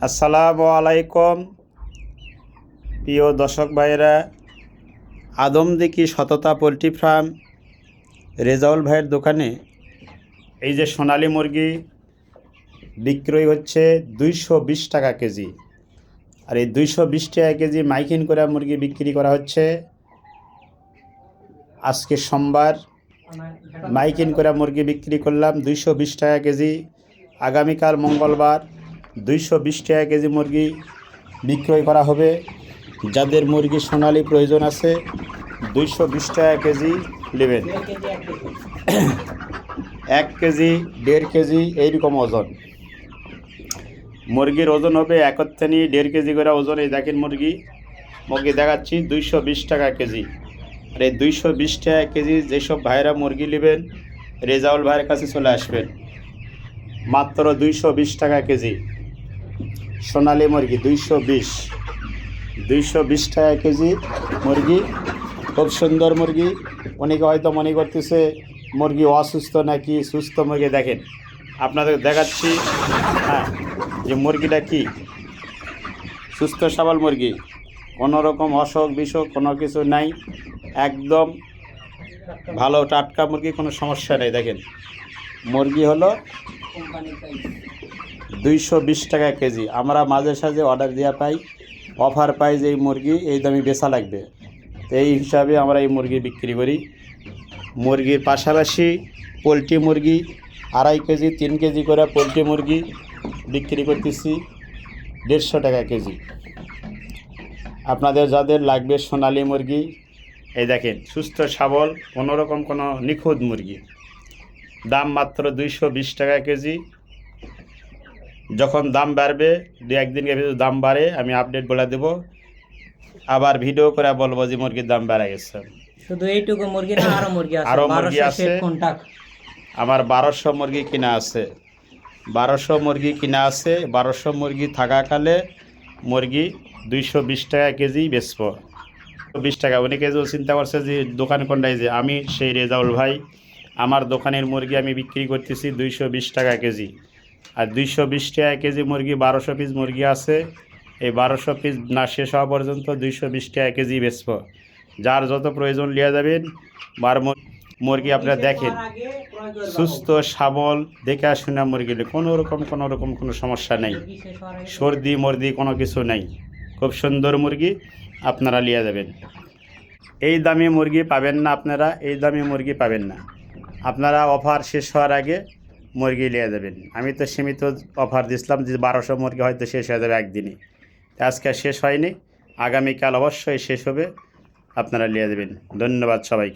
আসসালামু আলাইকুম প্রিয় দর্শক ভাইয়েরা, আদমদিঘি সততা পোলট্রি ফার্ম রেজাউল ভাইয়ের দোকানে এই যে সোনালী মুরগি বিক্রয় হচ্ছে 220 টাকা কেজি। আর এই 220 টাকা কেজি মাইকিং করা মুরগি বিক্রি করা হচ্ছে। আজকে সোমবার মাইকিং করা মুরগি বিক্রি করলাম 220 টাকা কেজি। আগামীকাল মঙ্গলবার 220 টাকা কেজি মুরগি বিক্রয় করা হবে। যাদের মুরগি সোনালী প্রয়োজন আছে 220 টাকা কেজি নেবেন। 1 কেজি 1.5 কেজি এইরকম ওজন মুরগির ওজন হবে। একত্রে নিয়ে 1.5 কেজি করে ওজন। এই দেখেন মুরগি দেখাচ্ছি 220 টাকা কেজি। আর এই 220 টাকা কেজি যেসব ভাইরা মুরগি নেবেন রেজাউল ভাইয়ের কাছে চলে আসবেন। মাত্র 220 টাকা কেজি সোনালী মুরগি 220 টাকা কেজি মুরগি। খুব সুন্দর মুরগি। অনেকে হয়তো মনে করতেছে মুরগি অসুস্থ নাকি সুস্থ মুরগি। দেখেন আপনাদের দেখাচ্ছি যে মুরগিটা কি সুস্থ সবল মুরগি, কোনো রকম অসুখ বিসুখ কোনো কিছু নাই, একদম ভালো টাটকা মুরগি, কোনো সমস্যা নেই। দেখেন মুরগি হলো 220 টাকা কেজি। আমরা মাঝে সাঝে অর্ডার দেওয়া পাই, অফার পাই যে এই মুরগি এই দামে বেচা লাগবে, তো এই হিসাবে আমরা এই মুরগি বিক্রি করি। মুরগির পাশাপাশি পোলট্রি মুরগি 2.5 কেজি 3 কেজি করে পোলট্রি মুরগি বিক্রি করতেছি 150 টাকা কেজি। আপনাদের যাদের লাগবে সোনালী মুরগি, এই দেখেন সুস্থ সবল কোনো রকম কোনো নিখুঁত মুরগি, দাম মাত্র 220 টাকা কেজি। যখন দাম বাড়বে 2-1 দিনের ভিতরে দাম বাড়ে আমি আপডেট বলে দেব, আবার ভিডিও করে বলবো যে মুরগির দাম বেড়ে গেছে। শুধু এইটুকু মুরগি না, আরো মুরগি আছে? আরো মুরগি আছে। আমার 1200 মুরগি কিনা আছে। 1200 মুরগি কিনা আছে। 1200 মুরগি থাকাকালে মুরগি 220 টাকা কেজি বেচবো। 20 টাকা। অনেকে যে চিন্তা করছে যে দোকান কোনটায়, যে আমি সেই রেজাউল ভাই। আমার দোকানের মুরগি আমি বিক্রি করতেছি 220 টাকা কেজি। আর 220 টাকা কেজি মুরগি 1200 পিস মুরগি আছে। এই 1200 পিস না শেষ হওয়া পর্যন্ত 220 টাকা কেজি বেচবো। যার যত প্রয়োজন লিয়া যাবেন। মুরগি আপনারা দেখেন সুস্থ সবল দেখে শুনে মুরগি, কোনো রকম কোনো সমস্যা নেই, সর্দি মর্দি কোনো কিছু নেই। খুব সুন্দর মুরগি আপনারা লিয়া যাবেন। এই দামি মুরগি পাবেন না আপনারা, এই দামি মুরগি পাবেন না আপনারা। অফার শেষ হওয়ার আগে মুরগি লিয়ে যাবেন। আমি তো সীমিত অফার দিছিলাম যে 1200 মুরগি হয়তো শেষ হয়ে যাবে একদিনে, আজকে শেষ হয়নি, আগামীকাল অবশ্যই শেষ হবে। আপনারা লিয়ে যাবেন। ধন্যবাদ সবাইকে।